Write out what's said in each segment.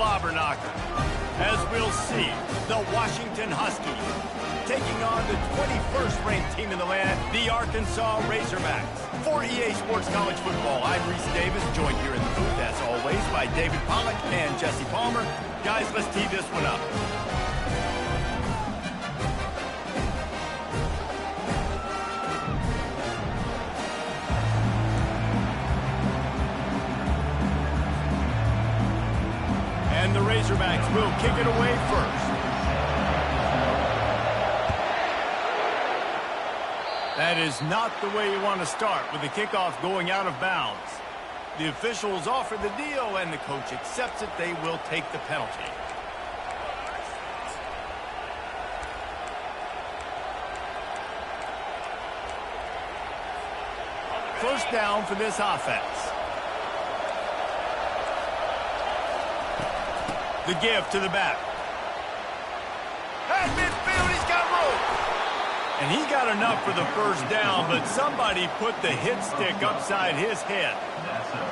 slobber knocker. As we'll see, the Washington Huskies taking on the 21st ranked team in the land, the Arkansas Razorbacks. For EA Sports College Football, I'm Reese Davis, joined here in the booth, as always, by David Pollack and Jesse Palmer. Guys, let's tee this one up. And the Razorbacks will kick it away first. That is not the way you want to start with the kickoff going out of bounds. The officials offer the deal and the coach accepts it. They will take the penalty. First down for this offense. The give to the back. At midfield, he's got room. And he got enough for the first down, but somebody put the hit stick upside his head.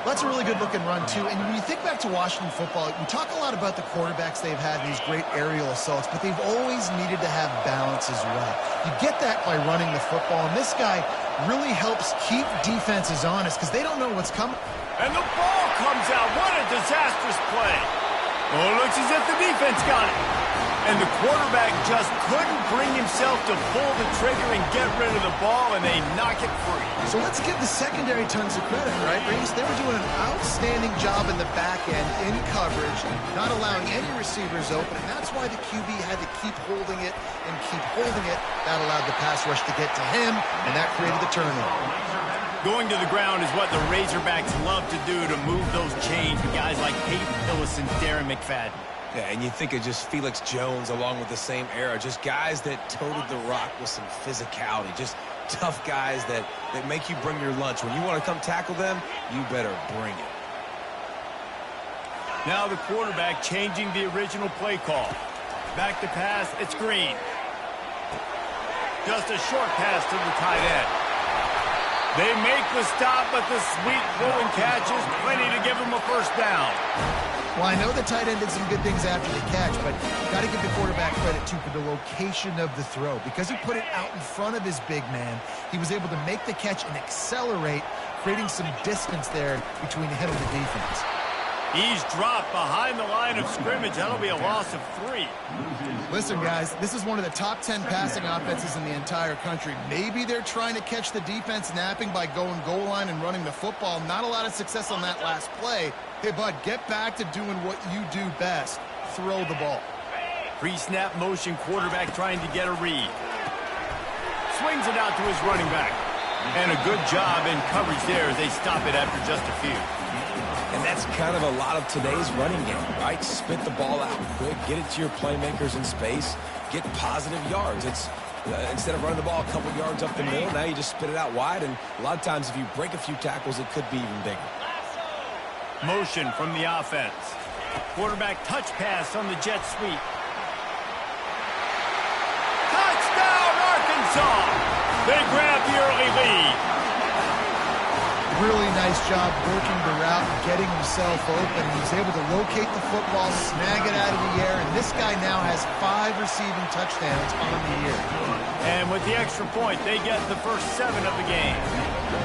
That's a really good-looking run, too. And when you think back to Washington football, we talk a lot about the quarterbacks they've had, these great aerial assaults, but they've always needed to have balance as well. You get that by running the football, and this guy really helps keep defenses honest because they don't know what's coming. And the ball comes out. What a disastrous play. Oh, it looks as if the defense got it. And the quarterback just couldn't bring himself to pull the trigger and get rid of the ball, and they knock it free. So let's give the secondary tons of credit, right, Reese? They were doing an outstanding job in the back end, in coverage, not allowing any receivers open, and that's why the QB had to keep holding it and keep holding it. That allowed the pass rush to get to him, and that created the turnover. Going to the ground is what the Razorbacks love to do to move those chains with guys like Peyton Hillis and Darren McFadden. Yeah, and you think of just Felix Jones along with the same era, just guys that toted the rock with some physicality, just tough guys that make you bring your lunch. When you want to come tackle them, you better bring it. Now the quarterback changing the original play call. Back to pass, it's Green. Just a short pass to the tight end. They make the stop, but the sweet throwing catch is plenty to give them a first down. Well, I know the tight end did some good things after the catch, but got to give the quarterback credit, too, for the location of the throw. Because he put it out in front of his big man, he was able to make the catch and accelerate, creating some distance there between him and the defense. He's dropped behind the line of scrimmage. That'll be a loss of 3. Listen, guys, this is one of the top 10 passing offenses in the entire country. Maybe they're trying to catch the defense napping by going goal line and running the football. Not a lot of success on that last play. Hey, bud, get back to doing what you do best. Throw the ball. Pre-snap motion, quarterback trying to get a read. Swings it out to his running back. And a good job in coverage there as they stop it after just a few. And that's kind of a lot of today's running game, right? Spit the ball out quick, get it to your playmakers in space, get positive yards. It's instead of running the ball a couple yards up the middle, now you just spit it out wide, and a lot of times if you break a few tackles, it could be even bigger. Motion from the offense. Quarterback touch pass on the jet sweep. Touchdown, Arkansas! They grab the early lead. Really nice job working the route and getting himself open. He was able to locate the football, snag it out of the air, and this guy now has 5 receiving touchdowns on the year. And with the extra point, they get the first 7 of the game.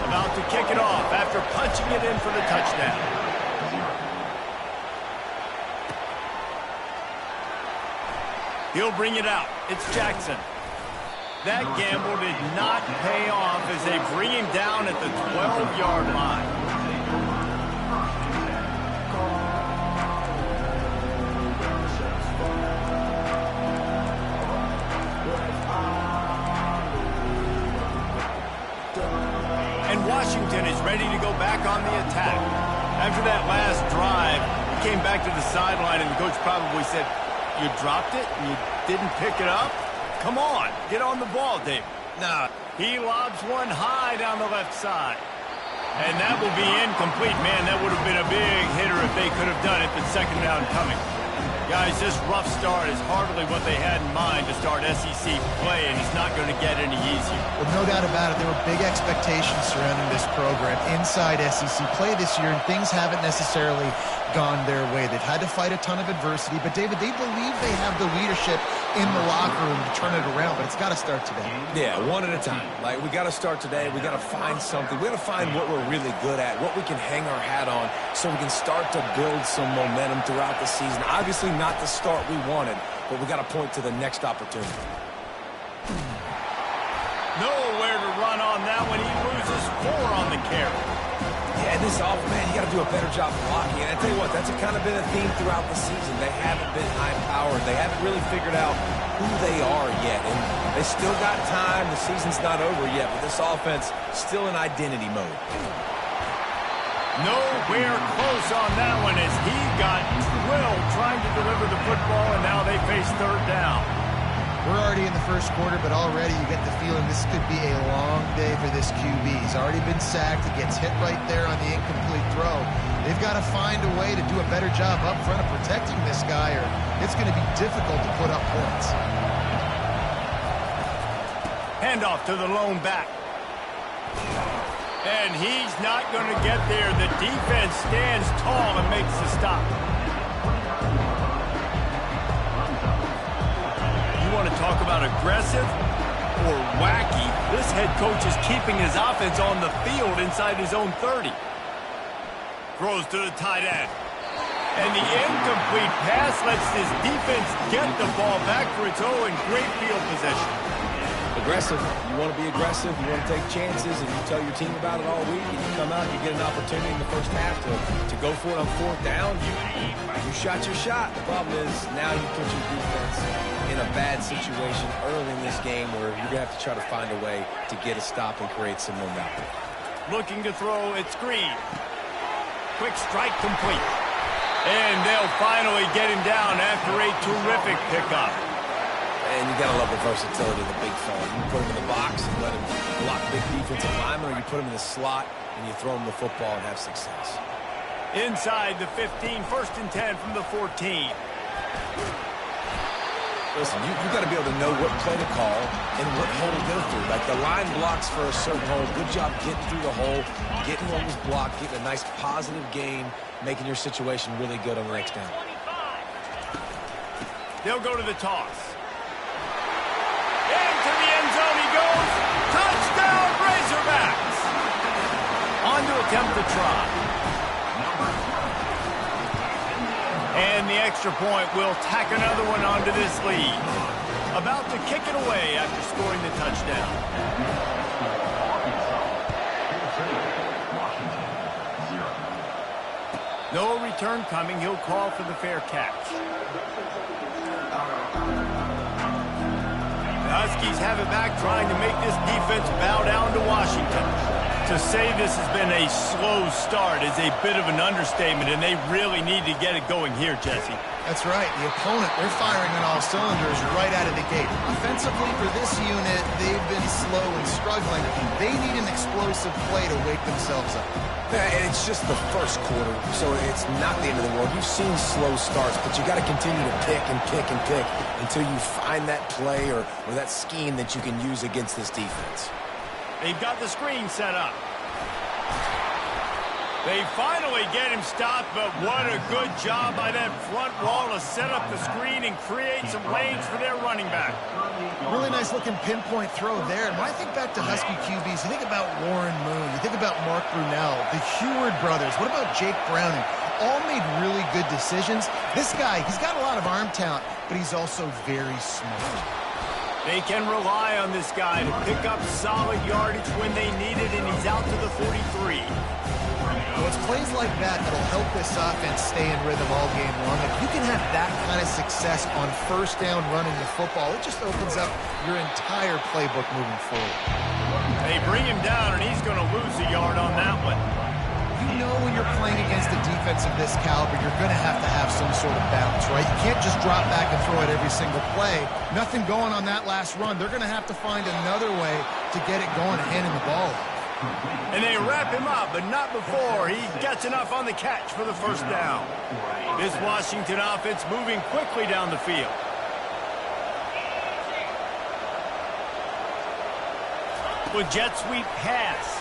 About to kick it off after punching it in for the touchdown. He'll bring it out. It's Jackson. That gamble did not pay off as they bring him down at the 12-yard line. And Washington is ready to go back on the attack. After that last drive, he came back to the sideline, and the coach probably said, "You dropped it and you didn't pick it up? Come on, get on the ball, Dave." Nah, he lobs one high down the left side. And that will be incomplete. Man, that would have been a big hitter if they could have done it, but second down coming. Guys, this rough start is hardly what they had in mind to start SEC play, and it's not going to get any easier. Well, no doubt about it. There were big expectations surrounding this program inside SEC play this year, and things haven't necessarily gone their way. They've had to fight a ton of adversity, but David, they believe they have the leadership in the locker room to turn it around, but it's got to start today. Yeah, one at a time. Like, we got to start today. We got to find something. We got to find what we're really good at, what we can hang our hat on, so we can start to build some momentum throughout the season. Obviously not the start we wanted, but we got to point to the next opportunity. Nowhere to run on that one. He loses 4 on the carry. Yeah, this offense, man, you got to do a better job blocking. And I tell you what, that's kind of been a theme throughout the season. They haven't been high-powered. They haven't really figured out who they are yet. And they still got time. The season's not over yet, but this offense still in identity mode. Nowhere close on that one as he got drilled trying to deliver the football, and now they face 3rd down. We're already in the first quarter, but already you get the feeling this could be a long day for this QB. He's already been sacked. He gets hit right there on the incomplete throw. They've got to find a way to do a better job up front of protecting this guy, or it's going to be difficult to put up points. Handoff to the lone back. And he's not going to get there. The defense stands tall and makes the stop. Want to talk about aggressive or wacky? This head coach is keeping his offense on the field inside his own 30. Throws to the tight end. And the incomplete pass lets this defense get the ball back for its own. Great field possession. Aggressive. You want to be aggressive. You want to take chances, and you tell your team about it all week, and you come out, you get an opportunity in the first half to go for it on 4th down. You shot your shot. The problem is now you put your defense in a bad situation early in this game where you're going to have to try to find a way to get a stop and create some momentum. Looking to throw at screen. Quick strike complete. And they'll finally get him down after a terrific pickup. And you got to love the versatility of the big fella. You put him in the box and let him block big defensive linemen, or you put him in the slot and you throw him the football and have success. Inside the 15, 1st and 10 from the 14. Listen, you got to be able to know what play to call and what hole to go through. Like, the line blocks for a certain hole. Good job getting through the hole, getting what was blocked, getting a nice positive gain, making your situation really good on the next down. They'll go to the toss. Into the end zone he goes. Touchdown, Razorbacks. On to attempt the try. And the extra point will tack another one onto this lead. About to kick it away after scoring the touchdown. No return coming. He'll call for the fair catch. The Huskies have it back, trying to make this defense bow down to Washington. To say this has been a slow start is a bit of an understatement, and they really need to get it going here, Jesse. That's right. The opponent, they're firing on all cylinders right out of the gate. Offensively, for this unit, they've been slow and struggling. They need an explosive play to wake themselves up. Yeah, and it's just the first quarter, so it's not the end of the world. You've seen slow starts, but you got to continue to pick and pick and pick until you find that play or that scheme that you can use against this defense. They've got the screen set up. They finally get him stopped, but what a good job by that front wall to set up the screen and create some lanes for their running back. Really nice looking pinpoint throw there. And when I think back to Husky QBs, you think about Warren Moon, you think about Mark Brunell, the Heward brothers, what about Jake Browning? All made really good decisions. This guy, he's got a lot of arm talent, but he's also very smart. They can rely on this guy to pick up solid yardage when they need it, and he's out to the 43. Well, it's plays like that that'll help this offense stay in rhythm all game long. If you can have that kind of success on 1st down running the football, it just opens up your entire playbook moving forward. They bring him down, and he's going to lose a yard on that one. You know when you're playing against a defense of this caliber, you're going to have some sort of balance, right? You can't just drop back and throw it every single play. Nothing going on that last run. They're going to have to find another way to get it going and handing the ball. And they wrap him up, but not before he gets enough on the catch for the 1st down. This Washington offense moving quickly down the field. With jet sweep pass.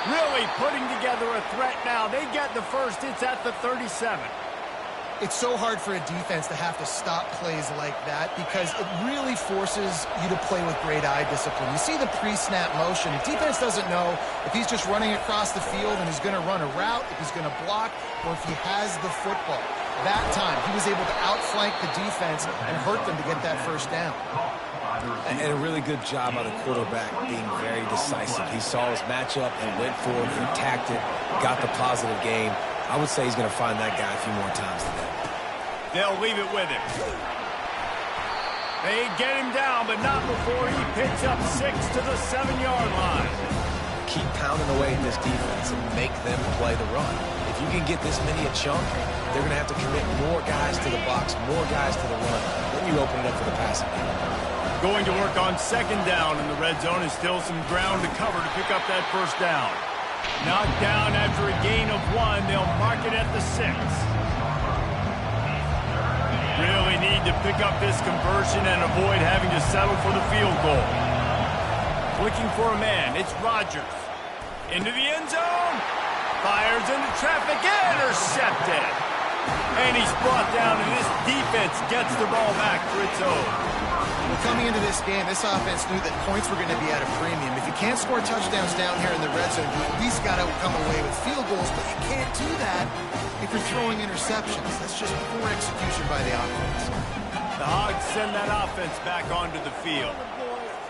Really putting together a threat now. They get the first. It's at the 37. It's so hard for a defense to have to stop plays like that because it really forces you to play with great eye discipline. You see the pre-snap motion. If defense doesn't know if he's just running across the field and he's going to run a route, if he's going to block, or if he has the football. That time, he was able to outflank the defense and hurt them to get that first down. And a really good job by the quarterback being very decisive. He saw his matchup and went for it, attacked it, got the positive gain. I would say he's going to find that guy a few more times today. They'll leave it with him. They get him down, but not before he picks up 6 to the 7-yard line. Keep pounding away at this defense and make them play the run. If you can get this many a chunk, they're going to have to commit more guys to the box, more guys to the run. Then you open it up for the passing game. Going to work on second down in the red zone is still some ground to cover to pick up that first down. Knocked down after a gain of 1. They'll mark it at the 6. Really need to pick up this conversion and avoid having to settle for the field goal. Looking for a man. It's Rodgers. Into the end zone. Fires into traffic. Intercepted. And he's brought down, and this defense gets the ball back for its own. Well, coming into this game, this offense knew that points were going to be at a premium. If you can't score touchdowns down here in the red zone, you at least got to come away with field goals, but you can't do that if you're throwing interceptions. That's just poor execution by the offense. The Hogs send that offense back onto the field.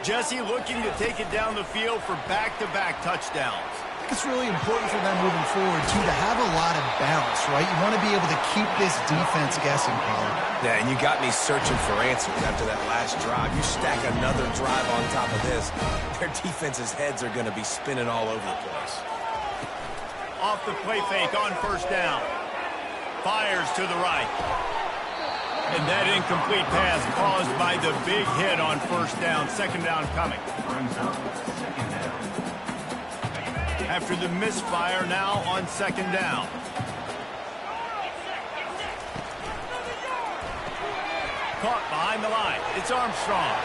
Jesse looking to take it down the field for back-to-back touchdowns. I think it's really important for them moving forward, too, to have a lot of balance, right? You want to be able to keep this defense guessing, Colin. Yeah, and you got me searching for answers after that last drive. You stack another drive on top of this, their defense's heads are going to be spinning all over the place. Off the play fake on first down. Fires to the right. And that incomplete pass caused by the big hit on first down. Second down coming. After the misfire, now on second down. Caught behind the line. It's Armstrong.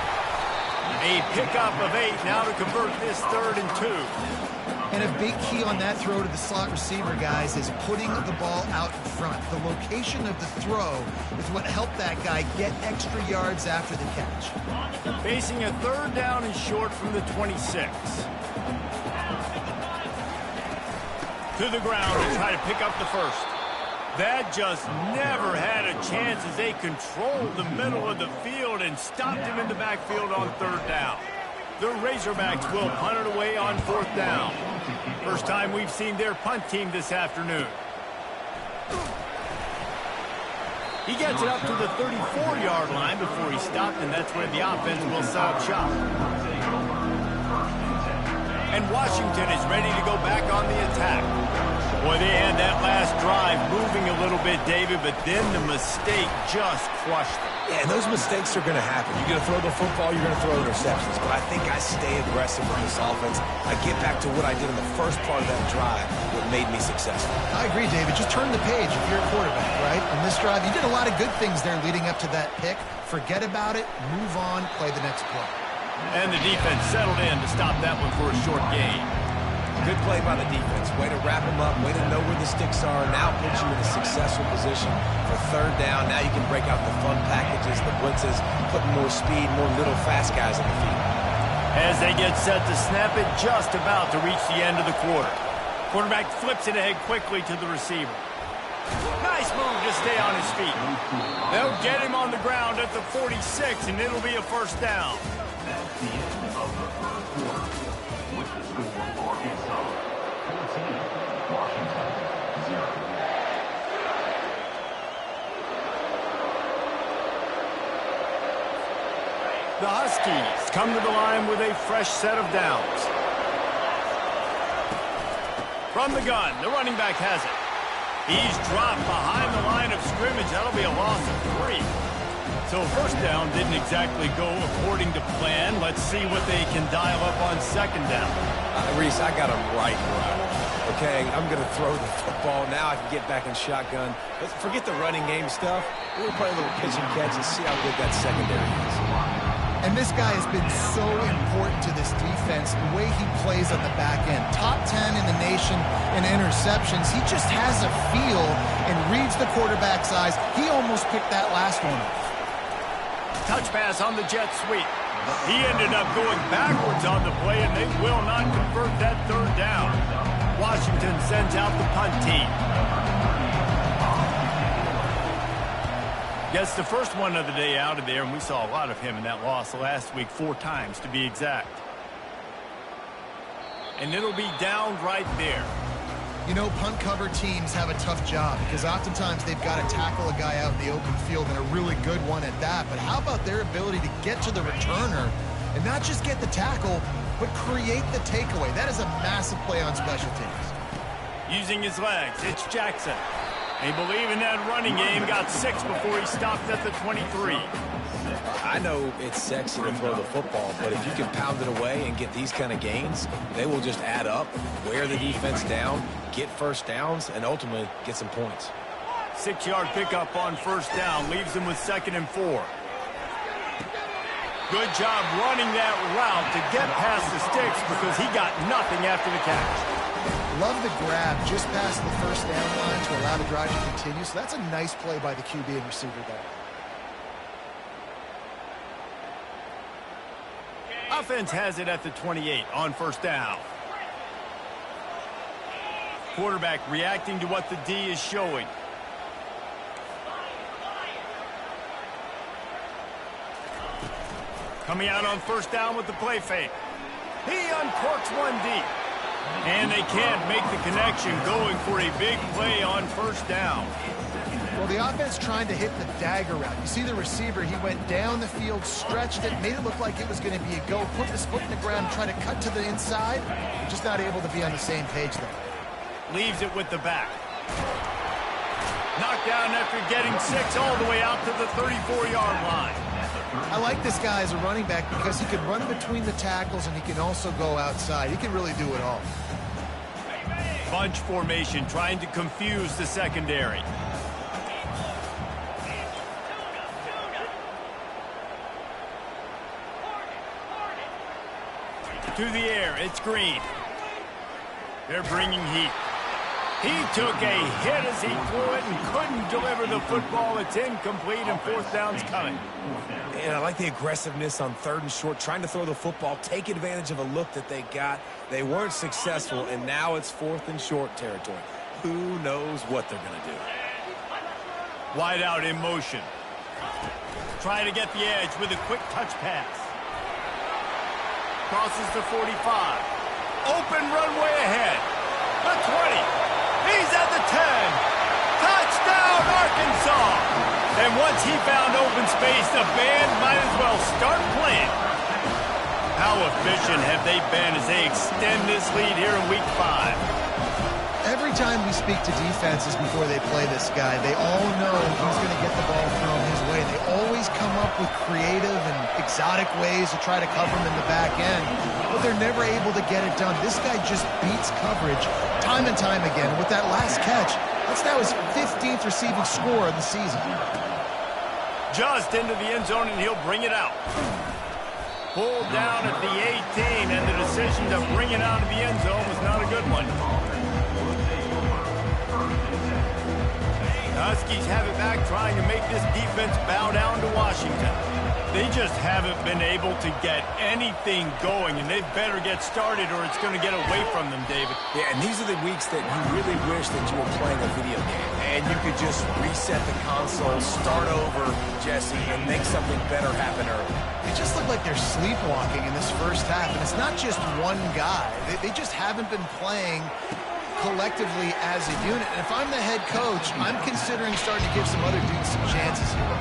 A pickup of 8 now to convert this 3rd and 2. And a big key on that throw to the slot receiver, guys, is putting the ball out in front. The location of the throw is what helped that guy get extra yards after the catch. Facing a 3rd down and short from the 26. To the ground to try to pick up the first. That just never had a chance as they controlled the middle of the field and stopped him in the backfield on 3rd down. The Razorbacks will punt it away on 4th down. First time we've seen their punt team this afternoon. He gets it up to the 34-yard line before he stopped, and that's where the offense will set up shop. And Washington is ready to go back on the attack. Boy, they had that last drive moving a little bit, David, but then the mistake just crushed them. Yeah, and those mistakes are going to happen. You're going to throw the football, you're going to throw interceptions. But I think I stay aggressive with this offense. I get back to what I did in the first part of that drive, what made me successful. I agree, David. Just turn the page if you're a quarterback, right? In this drive, you did a lot of good things there leading up to that pick. Forget about it, move on, play the next play. And the defense settled in to stop that one for a short gain. Good play by the defense. Way to wrap them up. Way to know where the sticks are. Now put you in a successful position for 3rd down. Now you can break out the fun packages, the blitzes, putting more speed, more little fast guys on the field. As they get set to snap it, just about to reach the end of the quarter. Quarterback flips it ahead quickly to the receiver. Nice move to stay on his feet. They'll get him on the ground at the 46, and it'll be a first down. The Huskies come to the line with a fresh set of downs. From the gun, the running back has it. He's dropped behind the line of scrimmage. That'll be a loss of 3. So first down didn't exactly go according to plan. Let's see what they can dial up on second down. Reese, I got him right where I want. Okay, I'm going to throw the football. Now I can get back in shotgun. Let's forget the running game stuff. We'll play a little pitch and catch and see how good that secondary is. And this guy has been so important to this defense, the way he plays on the back end. Top 10 in the nation in interceptions. He just has a feel and reads the quarterback's eyes. He almost picked that last one off. Touch pass on the jet sweep. He ended up going backwards on the play, and they will not convert that third down. Washington sends out the punt team. Gets the first one of the day out of there, and we saw a lot of him in that loss last week, 4 times to be exact. And it'll be down right there. You know, punt cover teams have a tough job because oftentimes they've got to tackle a guy out in the open field, and a really good one at that. But how about their ability to get to the returner and not just get the tackle, but create the takeaway? That is a massive play on special teams. Using his legs, it's Jackson. They believe in that running game, got 6 before he stopped at the 23. I know it's sexy to throw the football, but if you can pound it away and get these kind of gains, they will just add up, wear the defense down, get first downs, and ultimately get some points. 6-yard pickup on first down, leaves him with 2nd and 4. Good job running that route to get past the sticks because he got nothing after the catch. Love the grab just past the first down line to allow the drive to continue. So that's a nice play by the QB and receiver there. Offense has it at the 28 on first down. Quarterback reacting to what the D is showing. Coming out on first down with the play fake. He uncorks one deep. And they can't make the connection, going for a big play on first down. Well, the offense trying to hit the dagger route. You see the receiver, he went down the field, stretched it, made it look like it was going to be a go, put his foot in the ground, try to cut to the inside. Just not able to be on the same page there. Leaves it with the back. Knocked down after getting 6 all the way out to the 34-yard line. I like this guy as a running back because he can run between the tackles and he can also go outside. He can really do it all. Bunch formation trying to confuse the secondary. To the air, it's Green. They're bringing heat. He took a hit as he threw it and couldn't deliver the football. It's incomplete and 4th down's coming. And I like the aggressiveness on 3rd and short, trying to throw the football, take advantage of a look that they got. They weren't successful, and now it's 4th and short territory. Who knows what they're going to do? Wide out in motion. Trying to get the edge with a quick touch pass. Crosses the 45. Open runway ahead. The 20. He's at the 10. Touchdown, Arkansas. And once he found open space, the band might as well start playing. How efficient have they been as they extend this lead here in Week 5? Every time we speak to defenses before they play this guy, they all know he's going to get the ball thrown his way. They always come up with creative and exotic ways to try to cover him in the back end, but they're never able to get it done. This guy just beats coverage time and time again. With that last catch, that's now his 15th receiving score of the season. Just into the end zone, and he'll bring it out. Pulled down at the 18, and the decision to bring it out of the end zone was not a good one. Huskies have it back, trying to make this defense bow down to Washington. They just haven't been able to get anything going, and they better get started or it's going to get away from them, David. Yeah, and these are the weeks that you really wish that you were playing a video game, and you could just reset the console, start over, Jesse, and make something better happen early. They just look like they're sleepwalking in this first half, and it's not just one guy. They just haven't been playing collectively as a unit. And if I'm the head coach, I'm considering starting to give some other dudes some chances here.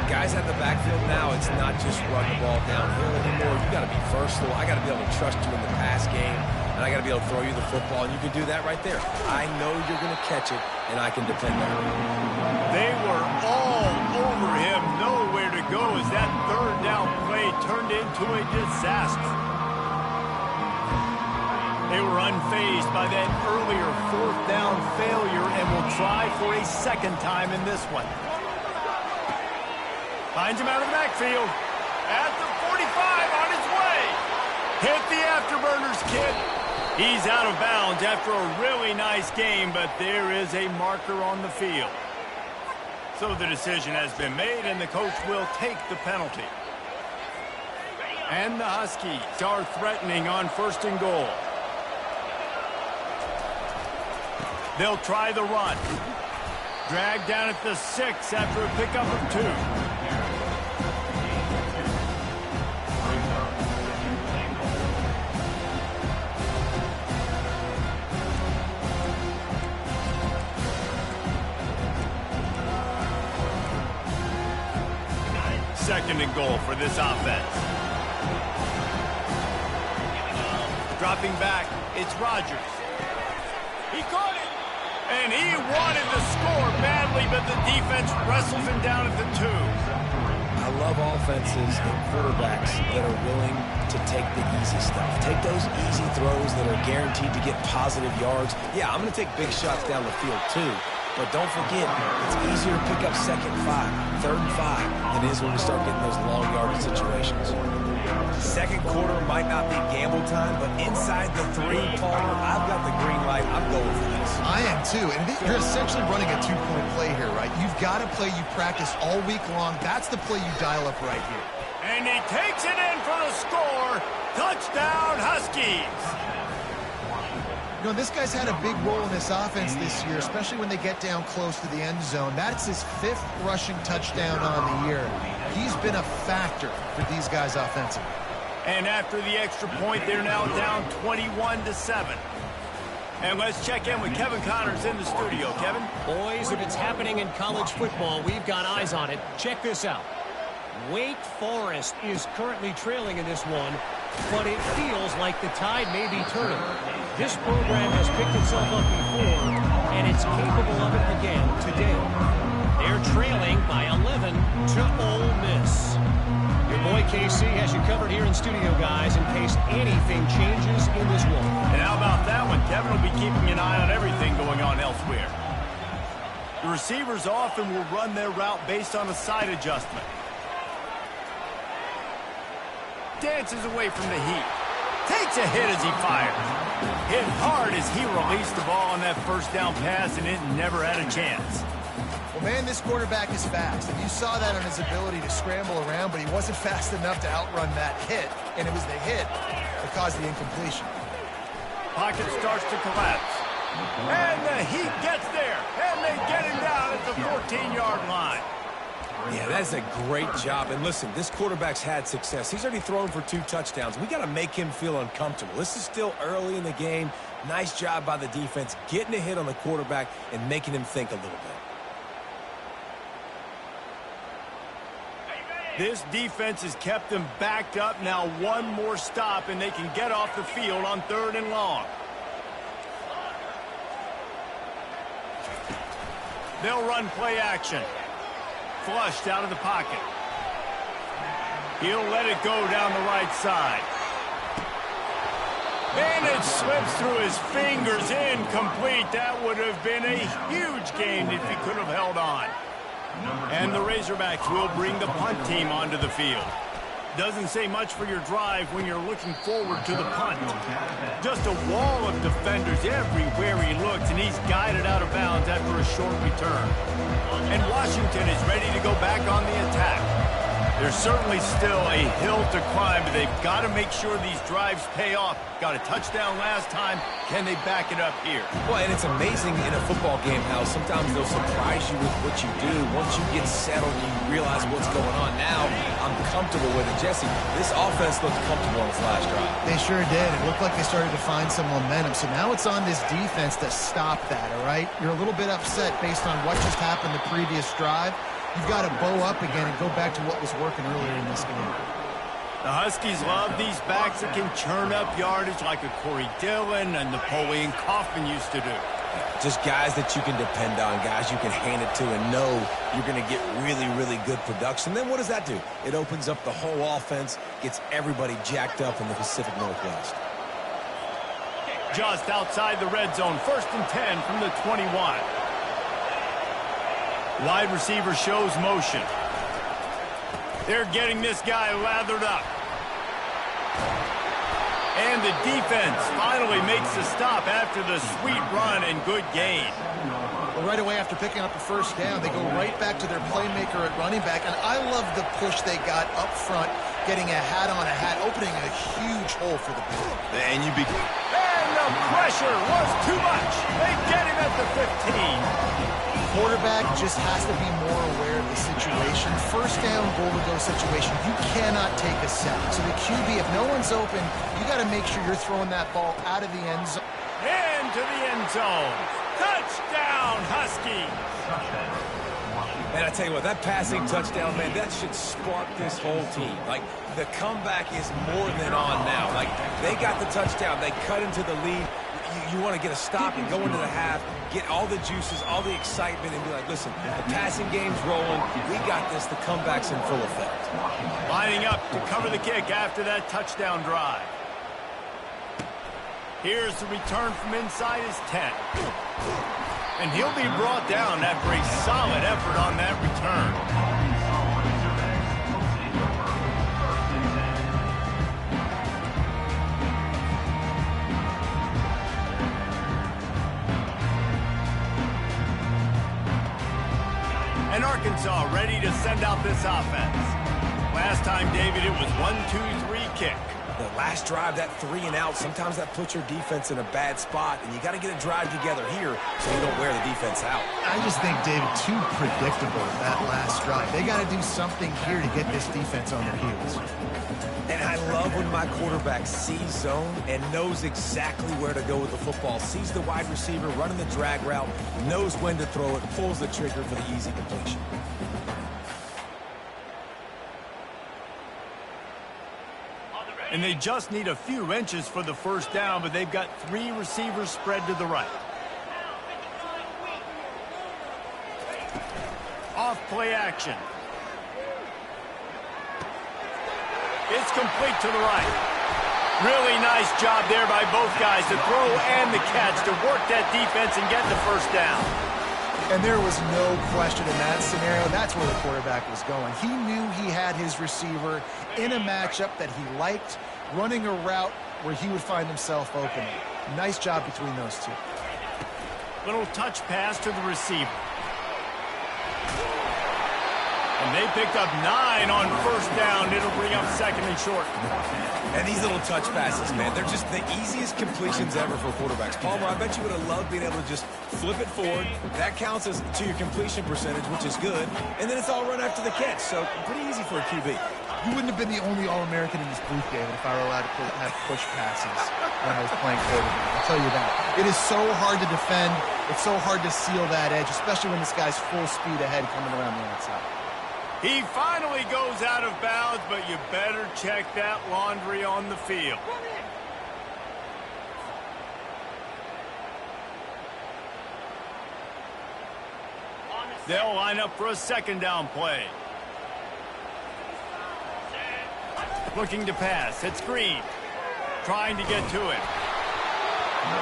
Guys at the backfield now, it's not just run the ball downhill anymore. You got to be versatile. I got to be able to trust you in the pass game, and I got to be able to throw you the football, and you can do that right there. I know you're going to catch it, and I can depend on it. They were all over him, nowhere to go as that 3rd down play turned into a disaster. They were unfazed by that earlier 4th down failure and will try for a 2nd time in this one. Finds him out of the backfield at the Hit the afterburners, kid. He's out of bounds after a really nice game, but there is a marker on the field. So the decision has been made, and the coach will take the penalty. And the Huskies are threatening on 1st and goal. They'll try the run. Dragged down at the 6 after a pickup of 2. Second and goal for this offense. Dropping back, it's Rodgers. He caught it! And he wanted to score badly, but the defense wrestles him down at the 2. I love offenses and quarterbacks that are willing to take the easy stuff. Take those easy throws that are guaranteed to get positive yards. Yeah, I'm going to take big shots down the field too. But don't forget, it's easier to pick up 2nd and 5, 3rd and 5 than it is when we start getting those long yardage situations. Second quarter might not be gamble time, but inside the 3, Paul, I've got the green light. I'm going for this. I am too. And you're essentially running a 2-point play here, right? You've got a play you practice all week long. That's the play you dial up right here. And he takes it in for the score. Touchdown, Huskies. You know, this guy's had a big role in this offense this year, especially when they get down close to the end zone. That's his 5th rushing touchdown on the year. He's been a factor for these guys offensively. And after the extra point, they're now down 21-7. And let's check in with Kevin Connors in the studio. Kevin? Boys, if it's happening in college football, we've got eyes on it. Check this out. Wake Forest is currently trailing in this one, but it feels like the tide may be turning. This program has picked itself up before, and it's capable of it again today. They're trailing by 11 to Ole Miss. Your boy KC has you covered here in studio, guys, in case anything changes in this one. And how about that one? Kevin will be keeping an eye on everything going on elsewhere. The receivers often will run their route based on a side adjustment. Dances away from the heat. Takes a hit as he fires. Hit hard as he released the ball on that first down pass, and it never had a chance. Well, man, this quarterback is fast, and you saw that on his ability to scramble around, but he wasn't fast enough to outrun that hit, and it was the hit that caused the incompletion. Pocket starts to collapse. And the heat gets there, and they get him down at the 14-yard line. Yeah, that's a great job. And listen, this quarterback's had success. He's already thrown for 2 touchdowns. We got to make him feel uncomfortable. This is still early in the game. Nice job by the defense, getting a hit on the quarterback and making him think a little bit. This defense has kept them backed up. Now one more stop, and they can get off the field on 3rd and long. They'll run play action. Flushed out of the pocket. He'll let it go down the right side. And it slips through his fingers. Incomplete. That would have been a huge gain if he could have held on. And the Razorbacks will bring the punt team onto the field. Doesn't say much for your drive when you're looking forward to the punt. Just a wall of defenders everywhere he looks, and he's guided out of bounds after a short return. And Washington is ready to go back on the attack. There's certainly still a hill to climb, but they've got to make sure these drives pay off. Got a touchdown last time. Can they back it up here? Well, and it's amazing in a football game how sometimes they'll surprise you with what you do. Once you get settled and you realize what's going on now, I'm comfortable with it. Jesse, this offense looked comfortable on this last drive. They sure did. It looked like they started to find some momentum. So now it's on this defense to stop that, all right? You're a little bit upset based on what just happened the previous drive. You've got to bow up again and go back to what was working earlier in this game. The Huskies love these backs that can churn up yardage like a Corey Dillon and Napoleon Kaufman used to do. Just guys that you can depend on, guys you can hand it to and know you're going to get really, really good production. Then what does that do? It opens up the whole offense, gets everybody jacked up in the Pacific Northwest. Just outside the red zone, 1st and 10 from the 21. Wide receiver shows motion. They're getting this guy lathered up. And the defense finally makes the stop after the sweet run and good gain. Well, right away after picking up the first down, they go right back to their playmaker at running back. And I love the push they got up front, getting a hat on a hat, opening a huge hole for the ball. And the pressure was too much. They get him at the 15. Quarterback just has to be more aware of the situation. First down, goal to go situation. You cannot take a sack. So the QB, if no one's open, you got to make sure you're throwing that ball out of the end zone. Into the end zone. Touchdown, Husky. Man, I tell you what, that passing touchdown, man, that should spark this whole team. Like, the comeback is more than on now. Like, they got the touchdown. They cut into the lead. You want to get a stop and go into the half, get all the juices, all the excitement, and be like, listen, the passing game's rolling. We got this. The comeback's in full effect. Lining up to cover the kick after that touchdown drive. Here's the return from inside his 10. And he'll be brought down after a solid effort on that return. And Arkansas ready to send out this offense. Last time, David, it was 1-2-3 kick. The last drive, that 3 and out, sometimes that puts your defense in a bad spot, and you got to get a drive together here so you don't wear the defense out. I just think, David, too predictable that last drive. They got to do something here to get this defense on their heels. And I love when my quarterback sees zone and knows exactly where to go with the football, sees the wide receiver running the drag route, knows when to throw it, pulls the trigger for the easy completion. And they just need a few inches for the first down, but they've got 3 receivers spread to the right. Off play action. It's complete to the right. Really nice job there by both guys to throw and the catch to work that defense and get the first down. And there was no question in that scenario. That's where the quarterback was going. He knew he had his receiver in a matchup that he liked, running a route where he would find himself open. Nice job between those two. Little touch pass to the receiver. And they picked up 9 on first down. It'll bring up second and short. And these little touch passes, man, they're just the easiest completions ever for quarterbacks. Palmer, I bet you would have loved being able to just flip it forward. That counts as to your completion percentage, which is good. And then it's all run after the catch, so pretty easy for a QB. You wouldn't have been the only All-American in this booth, David, if I were allowed to have push passes when I was playing quarterback. I'll tell you that. It is so hard to defend. It's so hard to seal that edge, especially when this guy's full speed ahead coming around the outside. He finally goes out of bounds, but you better check that laundry on the field. They'll line up for a second down play. Looking to pass. It's Green. Trying to get to it.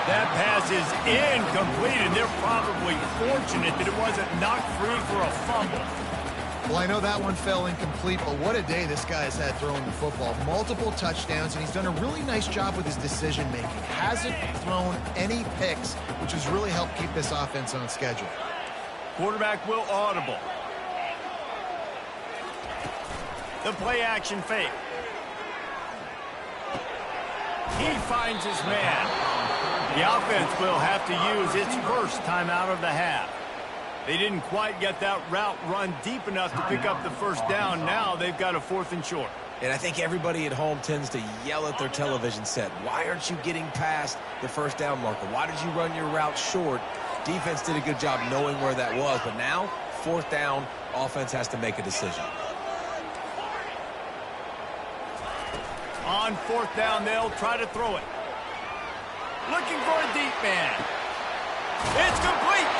That pass is incomplete, and they're probably fortunate that it wasn't knocked free for a fumble. Well, I know that one fell incomplete, but what a day this guy's had throwing the football. Multiple touchdowns, and he's done a really nice job with his decision-making. Hasn't thrown any picks, which has really helped keep this offense on schedule. Quarterback will audible. The play-action fake. He finds his man. The offense will have to use its first time out of the half. They didn't quite get that route run deep enough to pick up the first down. Now they've got a 4th and short. And I think everybody at home tends to yell at their television set. Why aren't you getting past the first down marker? Why did you run your route short? Defense did a good job knowing where that was. But now, 4th down, offense has to make a decision. On 4th down, they'll try to throw it. Looking for a deep man. It's complete.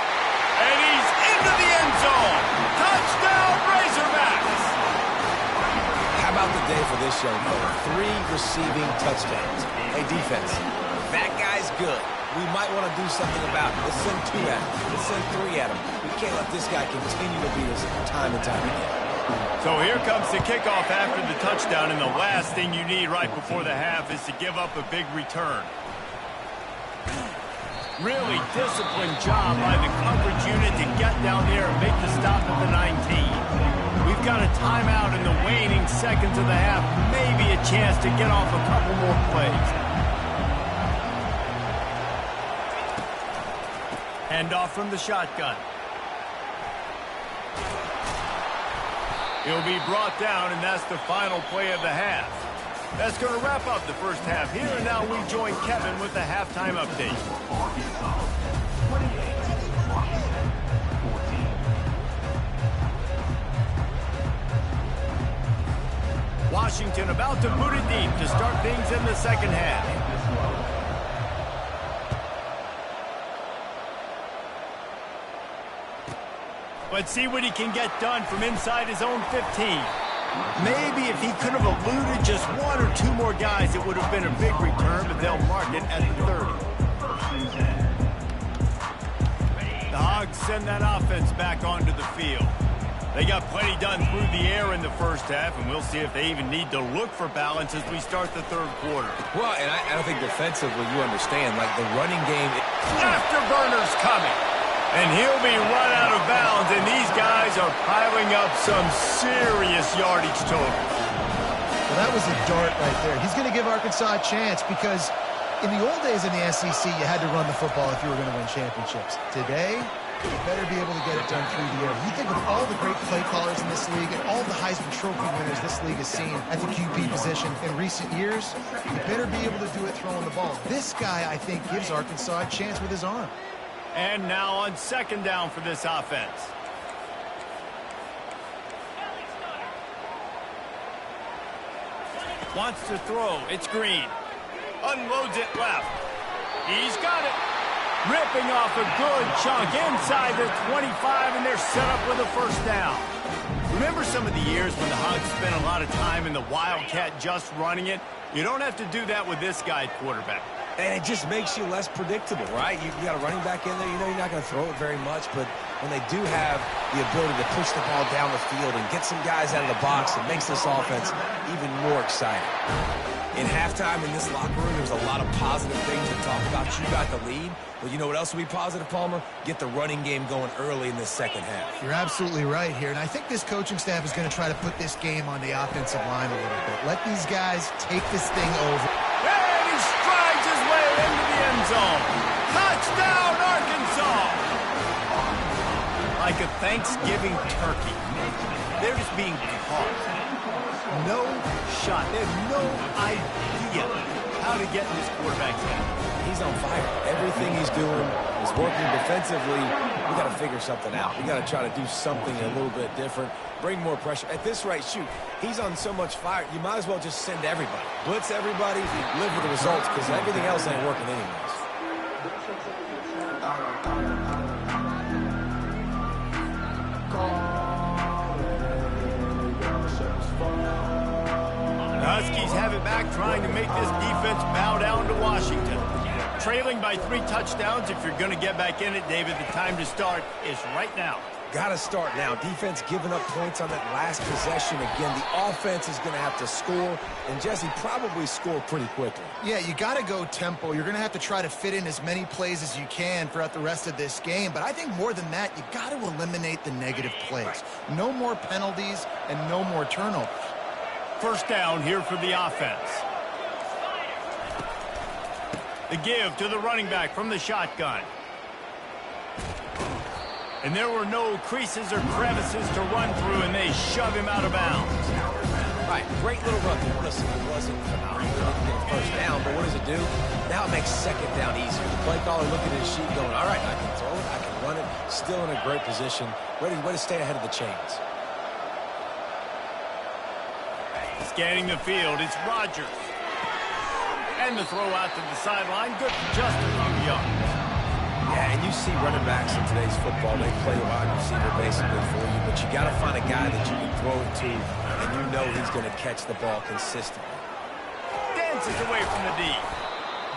And he's into the end zone. Touchdown, Razorbacks. How about the day for this young fella? 3 receiving touchdowns. Hey, defense, that guy's good. We might want to do something about it. Let's send 2 at him. Let's send 3 at him. We can't let this guy continue to beat us time and time again. So here comes the kickoff after the touchdown, and the last thing you need right before the half is to give up a big return. Really disciplined job by the coverage unit to get down there and make the stop at the 19. We've got a timeout in the waning seconds of the half, maybe a chance to get off a couple more plays. Handoff from the shotgun. He'll be brought down, and that's the final play of the half. That's going to wrap up the first half here, and now we join Kevin with the halftime update. Washington about to boot it deep to start things in the second half. Let's see what he can get done from inside his own 15. Maybe if he could have eluded just one or two more guys, it would have been a big return, but they'll mark it at the 30. The Hogs send that offense back onto the field. They got plenty done through the air in the first half, and we'll see if they even need to look for balance as we start the third quarter. Well, and I don't think defensively you understand, like the running game. Afterburner's coming. And he'll be run out of bounds, and these guys are piling up some serious yardage total. Well, that was a dart right there. He's going to give Arkansas a chance because in the old days in the SEC, you had to run the football if you were going to win championships. Today, you better be able to get it done through the air. You think of all the great play callers in this league and all the Heisman Trophy winners this league has seen at the QB position in recent years, you better be able to do it throwing the ball. This guy, I think, gives Arkansas a chance with his arm. And now on second down for this offense. Wants to throw. It's Green. Unloads it left. He's got it. Ripping off a good chunk inside the 25, and they're set up with a first down. Remember some of the years when the Hogs spent a lot of time in the Wildcat just running it? You don't have to do that with this guy at quarterback. And it just makes you less predictable, right? You got a running back in there. You know you're not going to throw it very much, but when they do have the ability to push the ball down the field and get some guys out of the box, it makes this offense even more exciting. In halftime in this locker room, there was a lot of positive things to talk about. You got the lead, but you know what else will be positive, Palmer? Get the running game going early in this second half. You're absolutely right here, and I think this coaching staff is going to try to put this game on the offensive line a little bit. Let these guys take this thing over. And he strides his way into the end zone. Touchdown, Arkansas! Like a Thanksgiving turkey. They're just being caught. No shot. They have no idea how to get in this quarterback's head. He's on fire. Everything he's doing is working defensively. We got to figure something out. We got to try to do something a little bit different. Bring more pressure. At this rate, shoot, he's on so much fire, you might as well just send everybody. Blitz everybody, live with the results, because everything else ain't working anyways. Huskies have it back, trying to make this defense bow down to Washington. Trailing by 3 touchdowns. If you're going to get back in it, David, the time to start is right now. Got to start now. Defense giving up points on that last possession. Again, the offense is going to have to score, and Jesse probably score pretty quickly. Yeah, you got to go tempo. You're going to have to try to fit in as many plays as you can throughout the rest of this game. But I think more than that, you got to eliminate the negative plays. No more penalties and no more turnovers. First down here for the offense. The give to the running back from the shotgun. And there were no creases or crevices to run through, and they shove him out of bounds. All right, great little run. Listen, it wasn't phenomenal. First down, but what does it do? Now it makes second down easier. The play caller looking at his sheet going, all right, I can throw it, I can run it. Still in a great position. Ready to stay ahead of the chains. Scanning the field, it's Rodgers. And the throw out to the sideline, good for just a few yards. Yeah, and you see running backs in today's football, they play a wide receiver basically for you, but you got to find a guy that you can throw it to, and you know he's going to catch the ball consistently. Dances away from the D.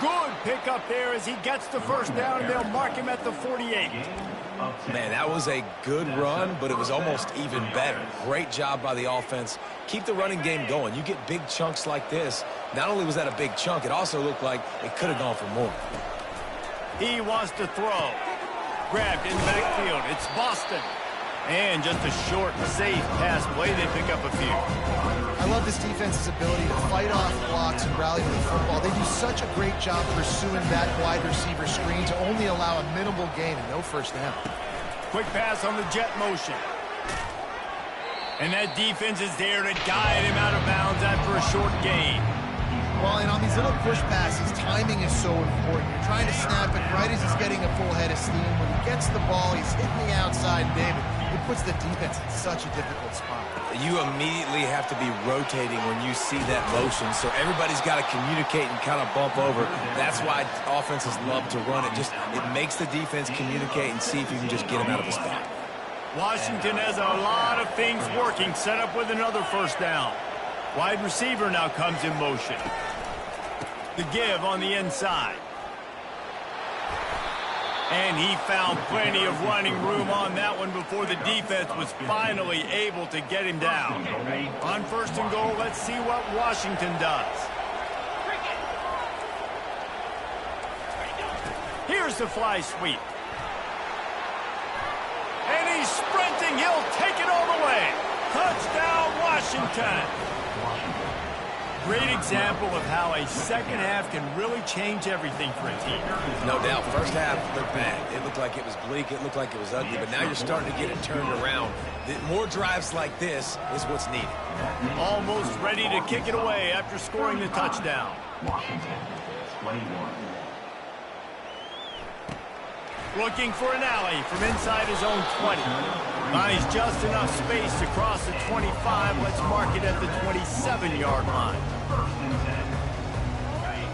Good pick up there as he gets the first down, and they'll mark him at the 48. Man, that was a good run, but it was almost even better. Great job by the offense. Keep the running game going. You get big chunks like this. Not only was that a big chunk, it also looked like it could have gone for more. He wants to throw. Grabbed in the backfield. It's Boston. And just a short, safe pass play. They pick up a few. I love this defense's ability to fight off blocks and rally to the football. They do such a great job pursuing that wide receiver screen to only allow a minimal gain and no first down. Quick pass on the jet motion. And that defense is there to guide him out of bounds after a short gain. Well, and on these little push passes, timing is so important. You're trying to snap it right as he's getting a full head of steam. When he gets the ball, he's hitting the outside, David. It puts the defense in such a difficult spot. You immediately have to be rotating when you see that motion, so everybody's got to communicate and kind of bump over. That's why offenses love to run it. It makes the defense communicate and see if you can just get them out of the spot. Washington has a lot of things working, set up with another first down. Wide receiver now comes in motion. The give on the inside. And he found plenty of running room on that one before the defense was finally able to get him down. On first and goal, let's see what Washington does. Here's the fly sweep. And he's sprinting. He'll take it all the way. Touchdown, Washington. Great example of how a second half can really change everything for a team. No doubt. First half looked bad. It looked like it was bleak. It looked like it was ugly. But now you're starting to get it turned around. More drives like this is what's needed. Almost ready to kick it away after scoring the touchdown. Looking for an alley from inside his own 20. Finds just enough space to cross the 25. Let's mark it at the 27-yard line.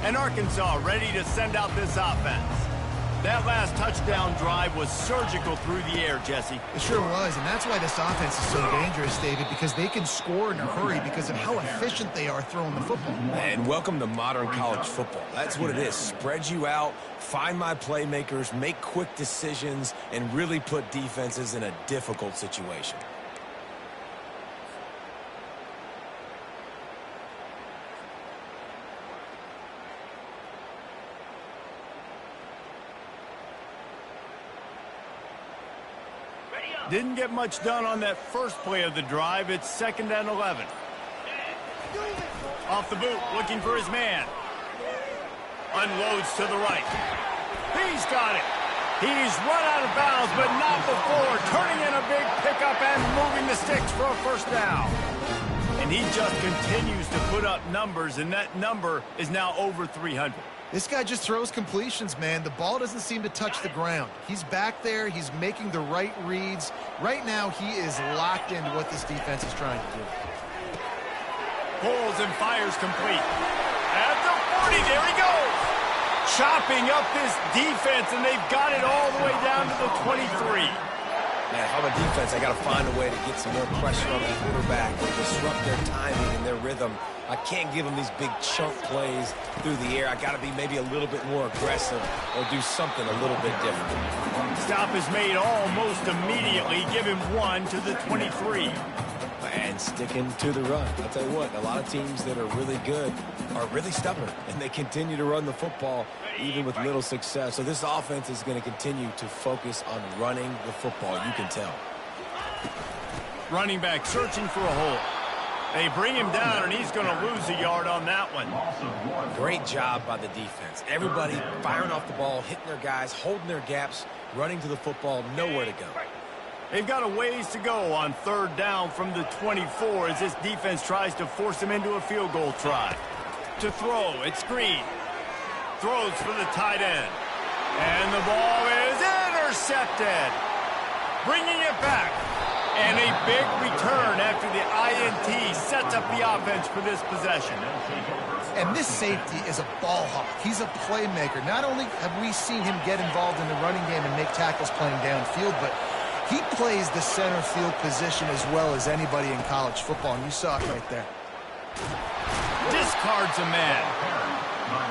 And Arkansas ready to send out this offense. That last touchdown drive was surgical through the air, Jesse. It sure was, and that's why this offense is so dangerous, David, because they can score in a hurry because of how efficient they are throwing the football. And welcome to modern college football. That's what it is. Spread you out, find my playmakers, make quick decisions, and really put defenses in a difficult situation. Didn't get much done on that first play of the drive. It's 2nd and 11. Off the boot, looking for his man. Unloads to the right. He's got it. He's run out of bounds, but not before. Turning in a big pickup and moving the sticks for a first down. And he just continues to put up numbers, and that number is now over 300. This guy just throws completions, man. The ball doesn't seem to touch the ground. He's back there. He's making the right reads. Right now, he is locked into what this defense is trying to do. Pulls and fires complete. At the 40, there he goes. Chopping up this defense, and they've got it all the way down to the 23. Man, if I'm a defense, I got to find a way to get some more pressure on the quarterback and disrupt their timing and their rhythm. I can't give them these big chunk plays through the air. I got to be maybe a little bit more aggressive or do something a little bit different. Stop is made almost immediately. Give him one to the 23. And sticking to the run. I'll tell you what, a lot of teams that are really good are really stubborn, and they continue to run the football even with little success. So this offense is going to continue to focus on running the football. You can tell. Running back searching for a hole. They bring him down, and he's going to lose a yard on that one. Great job by the defense. Everybody firing off the ball, hitting their guys, holding their gaps, running to the football, nowhere to go. They've got a ways to go on 3rd down from the 24 as this defense tries to force him into a field goal try. To throw, it's Green. Throws for the tight end. And the ball is intercepted. Bringing it back. And a big return after the INT sets up the offense for this possession. And this safety is a ball hawk. He's a playmaker. Not only have we seen him get involved in the running game and make tackles playing downfield, but he plays the center field position as well as anybody in college football, and you saw it right there. Discards a man.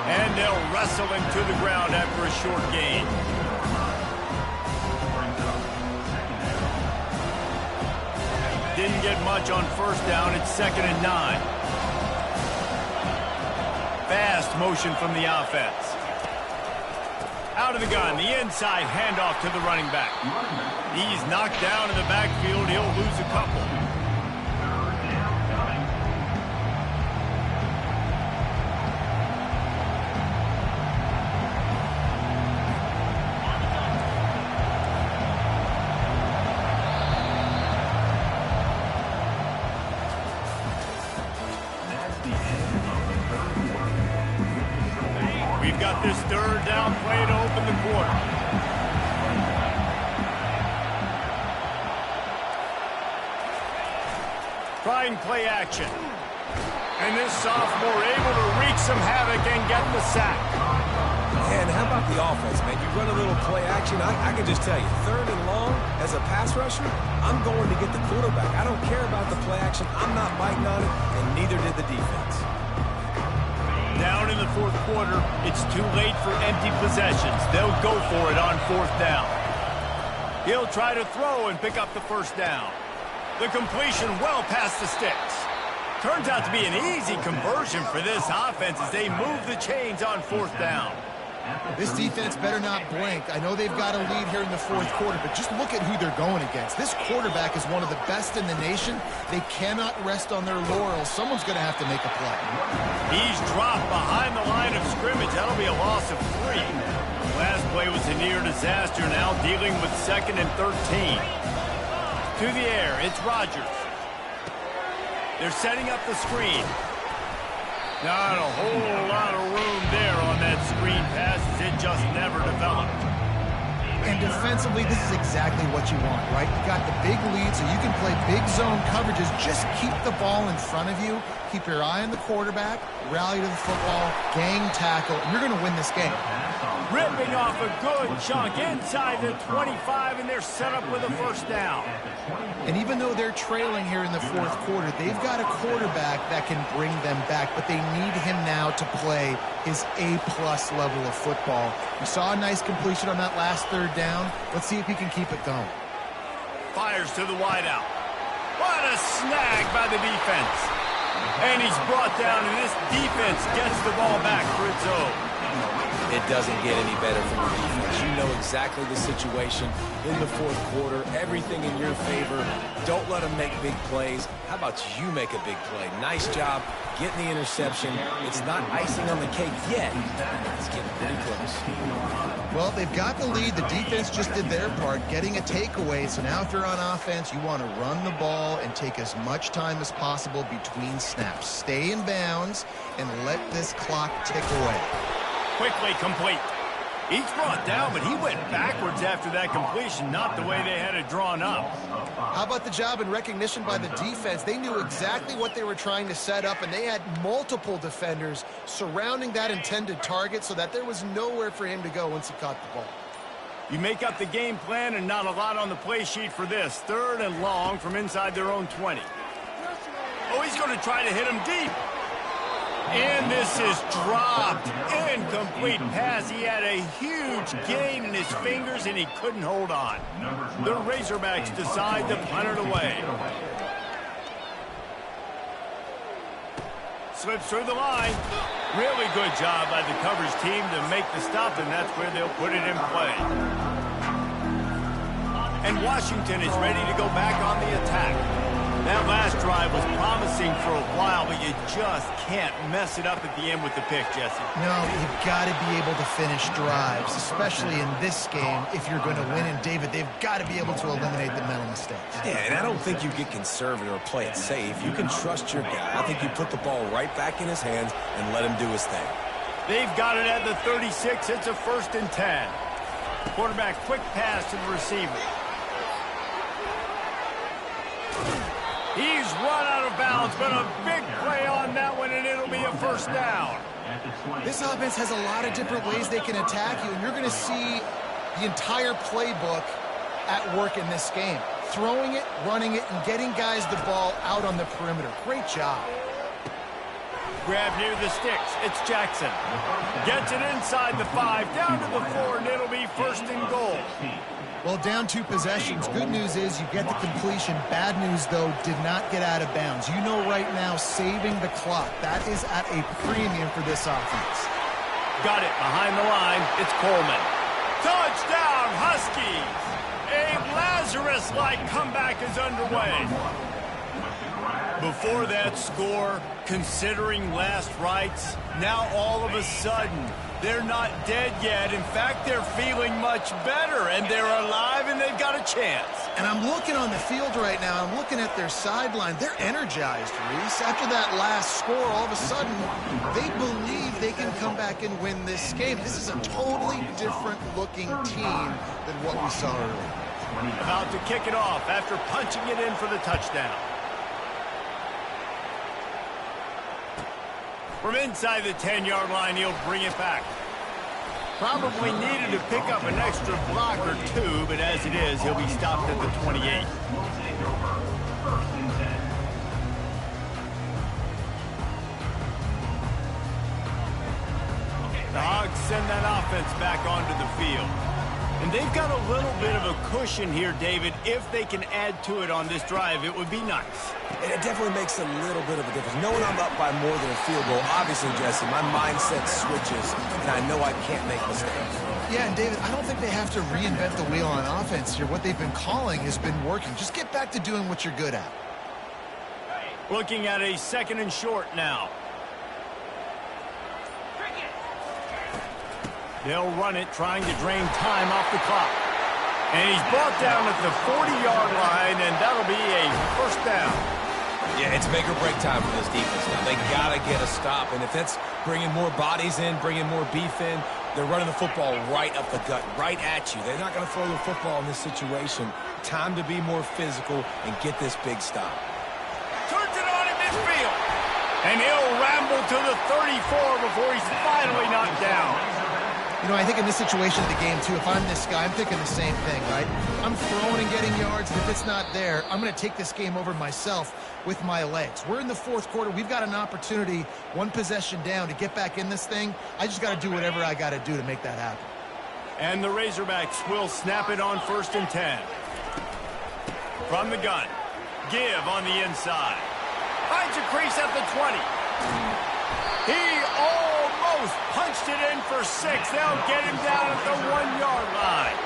And they'll wrestle him to the ground after a short gain. didn't get much on first down. It's 2nd and 9. Fast motion from the offense. Out of the gun, the inside handoff to the running back. He's knocked down in the backfield. He'll lose a couple. We've got this 3rd down play to open the quarter. Trying play action. And this sophomore able to wreak some havoc and get the sack. And how about the offense, man? You run a little play action. I can just tell you, 3rd and long, as a pass rusher, I'm going to get the quarterback. I don't care about the play action. I'm not biting on it, and neither did the defense. Down in the 4th quarter, it's too late for empty possessions. They'll go for it on 4th down. He'll try to throw and pick up the 1st down. The completion well past the sticks. Turns out to be an easy conversion for this offense as they move the chains on 4th down. This defense better not blink. I know they've got a lead here in the 4th quarter, but just look at who they're going against. This quarterback is one of the best in the nation. They cannot rest on their laurels. Someone's going to have to make a play. He's dropped behind the line of scrimmage. That'll be a loss of 3. Last play was a near disaster, now dealing with 2nd and 13. To the air, it's Rodgers. They're setting up the screen. Not a whole lot of room there on that screen pass as it just never developed. And defensively, this is exactly what you want, right? You got the big lead, so you can play big zone coverages. Just keep the ball in front of you. Keep your eye on the quarterback. Rally to the football. Gang tackle. And you're going to win this game. Ripping off a good chunk inside the 25, and they're set up with a 1st down. And even though they're trailing here in the 4th quarter, they've got a quarterback that can bring them back, but they need him now to play his A-plus level of football. We saw a nice completion on that last 3rd down. Let's see if he can keep it going. Fires to the wideout. What a snag by the defense. And he's brought down, and this defense gets the ball back for its own. It doesn't get any better from the defense. You know exactly the situation in the 4th quarter. Everything in your favor. Don't let them make big plays. How about you make a big play? Nice job getting the interception. It's not icing on the cake yet. It's getting pretty close. Well, they've got the lead. The defense just did their part, getting a takeaway. So now if you're on offense, you want to run the ball and take as much time as possible between snaps. Stay in bounds and let this clock tick away. Quickly complete. He's brought down, but he went backwards after that completion, not the way they had it drawn up. How about the job and recognition by the defense? They knew exactly what they were trying to set up, and they had multiple defenders surrounding that intended target so that there was nowhere for him to go once he caught the ball. You make up the game plan and not a lot on the play sheet for this. 3rd and long from inside their own 20. Oh, he's going to try to hit him deep. And this is dropped. Incomplete pass. He had a huge gain in his fingers, and he couldn't hold on. The Razorbacks decide to punt it away. Slips through the line. Really good job by the coverage team to make the stop, and that's where they'll put it in play. And Washington is ready to go back on the attack. That last drive was promising for a while, but you just can't mess it up at the end with the pick, Jesse. No, you've got to be able to finish drives, especially in this game if you're going to win. And, David, they've got to be able to eliminate the mental mistakes. Yeah, and I don't think you get conservative or play it safe. You can trust your guy. I think you put the ball right back in his hands and let him do his thing. They've got it at the 36. It's a 1st and 10. Quarterback quick pass to the receiver. He's run out of bounds, but a big play on that one, and it'll be a 1st down. This offense has a lot of different ways they can attack you, and you're going to see the entire playbook at work in this game. Throwing it, running it, and getting guys the ball out on the perimeter. Great job. Grab near the sticks. It's Jackson. Gets it inside the 5, down to the 4, and it'll be 1st and goal. Well, down 2 possessions. Good news is you get the completion. Bad news, though, did not get out of bounds. You know right now, saving the clock. That is at a premium for this offense. Got it behind the line. It's Coleman. Touchdown, Huskies! A Lazarus-like comeback is underway. Before that score, considering last rites, now all of a sudden, they're not dead yet. In fact, they're feeling much better, and they're alive, and they've got a chance. And I'm looking on the field right now. I'm looking at their sideline. They're energized, Reese. After that last score, all of a sudden, they believe they can come back and win this game. This is a totally different-looking team than what we saw earlier. About to kick it off after punching it in for the touchdown. From inside the 10-yard line, he'll bring it back. Probably needed to pick up an extra block or 2, but as it is, he'll be stopped at the 28. The Hogs send that offense back onto the field. And they've got a little bit of a cushion here, David. If they can add to it on this drive, it would be nice. And it definitely makes a little bit of a difference. Knowing I'm up by more than a field goal, obviously, Jesse, my mindset switches, and I know I can't make mistakes. Yeah, and David, I don't think they have to reinvent the wheel on offense here. What they've been calling has been working. Just get back to doing what you're good at. Looking at a 2nd and short now. They'll run it, trying to drain time off the clock. And he's brought down at the 40-yard line, and that'll be a first down. Yeah, it's make or break time for this defense now. They got to get a stop, and if that's bringing more bodies in, bringing more beef in, they're running the football right up the gut, right at you. They're not going to throw the football in this situation. Time to be more physical and get this big stop. Turns it on in midfield. And he'll ramble to the 34 before he's finally knocked down. You know, I think in this situation of the game, too, if I'm this guy, I'm thinking the same thing, right? I'm throwing and getting yards, and if it's not there, I'm going to take this game over myself with my legs. We're in the 4th quarter. We've got an opportunity, 1 possession down, to get back in this thing. I just got to do whatever I got to do to make that happen. And the Razorbacks will snap it on 1st and 10. From the gun. Give on the inside. Finds a crease at the 20. He almost punched it in for 6. They'll get him down at the 1-yard line.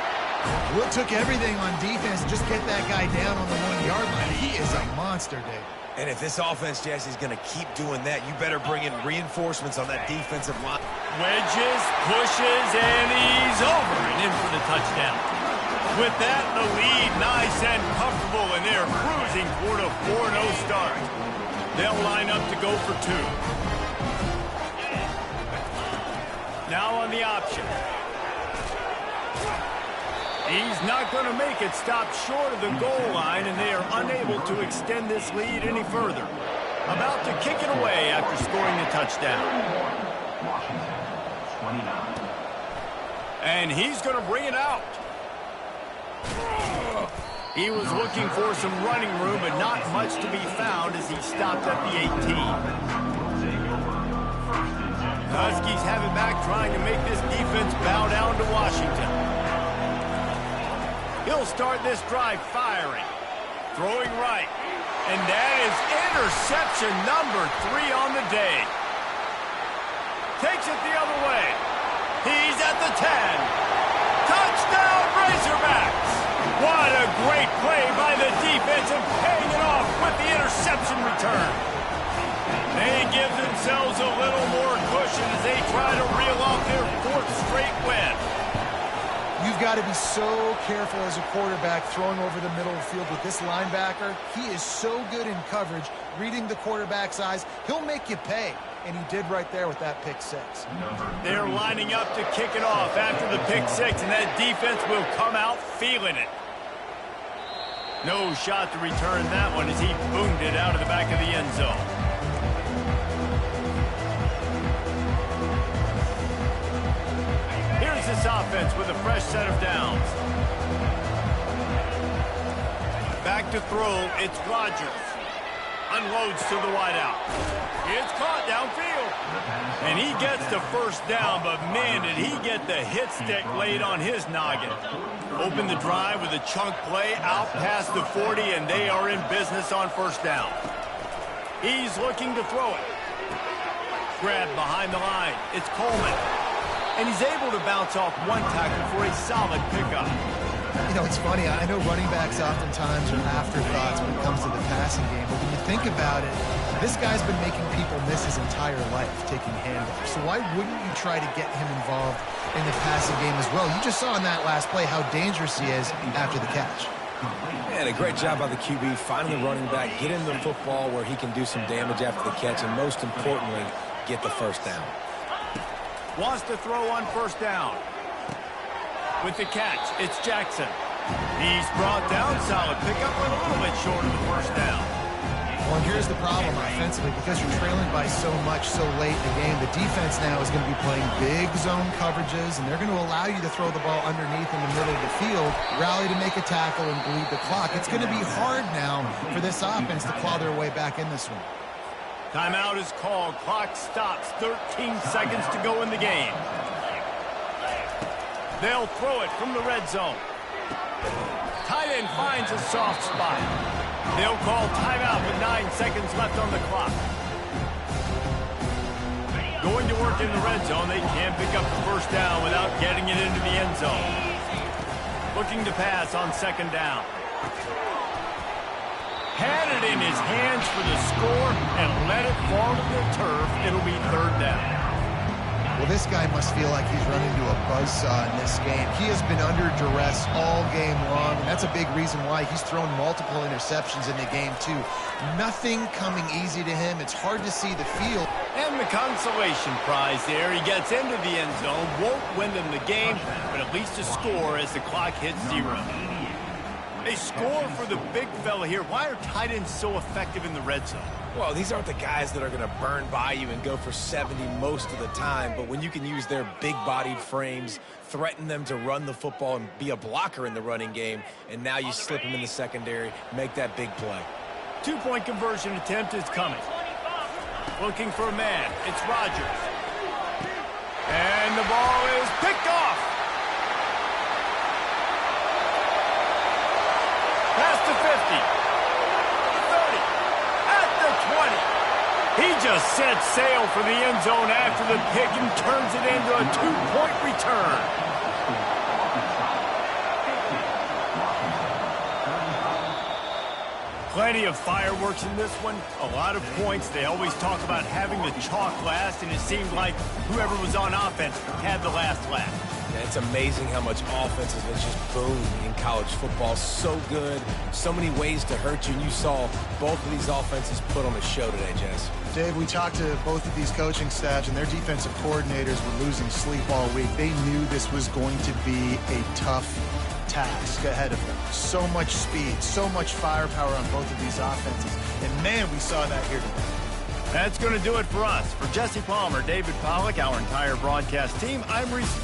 Well, it took everything on defense to just get that guy down on the 1-yard line. He is a monster, Dave. And if this offense, Jesse's going to keep doing that, you better bring in reinforcements on that defensive line. Wedges, pushes, and he's over and in for the touchdown. With that, the lead nice and comfortable, and they're cruising toward a 4-0 start. They'll line up to go for 2. Now on the option. He's not going to make it. Stop short of the goal line, and they are unable to extend this lead any further. About to kick it away after scoring the touchdown. And he's going to bring it out. He was looking for some running room, but not much to be found as he stopped at the 18. Huskies have it back, trying to make this defense bow down to Washington. He'll start this drive firing. Throwing right. And that is interception number 3 on the day. Takes it the other way. He's at the 10. Touchdown, Razorbacks! What a great play by the defense and paying it off with the interception return. They give themselves a little more cushion as they try to reel off their 4th straight win. You've got to be so careful as a quarterback throwing over the middle of the field with this linebacker. He is so good in coverage, reading the quarterback's eyes. He'll make you pay, and he did right there with that pick 6. They're lining up to kick it off after the pick 6, and that defense will come out feeling it. No shot to return that one as he boomed it out of the back of the end zone. Here's this offense with a fresh set of downs. Back to throw, it's Rodgers. unloads to the wideout. It's caught downfield. And he gets the first down, but man, did he get the hit stick laid on his noggin. Open the drive with a chunk play out past the 40, and they are in business on first down. He's looking to throw it. Grab behind the line. It's Coleman. And he's able to bounce off one tackle for a solid pickup. You know, it's funny. I know running backs oftentimes are afterthoughts when it comes to the passing game. But when you think about it, this guy's been making people miss his entire life taking handoffs. So why wouldn't you try to get him involved in the passing game as well? You just saw in that last play how dangerous he is after the catch. And a great job by the QB finding the running back, get him the football where he can do some damage after the catch, and most importantly, get the first down. Wants to throw on first down. With the catch, it's Jackson. He's brought down. Solid pickup, but a little bit short of the first down. Well, and here's the problem offensively. Because you're trailing by so much so late in the game, the defense now is going to be playing big zone coverages, and they're going to allow you to throw the ball underneath in the middle of the field, rally to make a tackle, and bleed the clock. It's going to be hard now for this offense to claw their way back in this one. Timeout is called. Clock stops. 13 seconds to go in the game. They'll throw it from the red zone. Tight end finds a soft spot. They'll call timeout with 9 seconds left on the clock. Going to work in the red zone. They can't pick up the first down without getting it into the end zone. Looking to pass on second down. Had it in his hands for the score and let it fall to the turf. It'll be third down. Well, this guy must feel like he's running to a buzzsaw in this game. He has been under duress all game long, and that's a big reason why he's thrown multiple interceptions in the game, too. Nothing coming easy to him. It's hard to see the field. And the consolation prize there. He gets into the end zone, won't win them the game, but at least a score as the clock hits 0. A score for the big fella here. Why are tight ends so effective in the red zone? Well, these aren't the guys that are going to burn by you and go for 70 most of the time, but when you can use their big-bodied frames, threaten them to run the football and be a blocker in the running game, and now you slip them in the secondary, make that big play. 2-point conversion attempt is coming. Looking for a man. It's Rodgers. And the ball is picked off. Past the 50. 30. At the 20. He just set sail for the end zone after the pick and turns it into a 2-point return. Plenty of fireworks in this one. A lot of points. They always talk about having the chalk last, and it seemed like whoever was on offense had the last laugh. Yeah, it's amazing how much offense has been just boom in college football. So good, so many ways to hurt you, and you saw both of these offenses put on a show today, Jess. Dave, we talked to both of these coaching staffs, and their defensive coordinators were losing sleep all week. They knew this was going to be a tough task ahead of them. So much speed, so much firepower on both of these offenses. And, man, we saw that here today. That's going to do it for us. For Jesse Palmer, David Pollack, our entire broadcast team, I'm Reese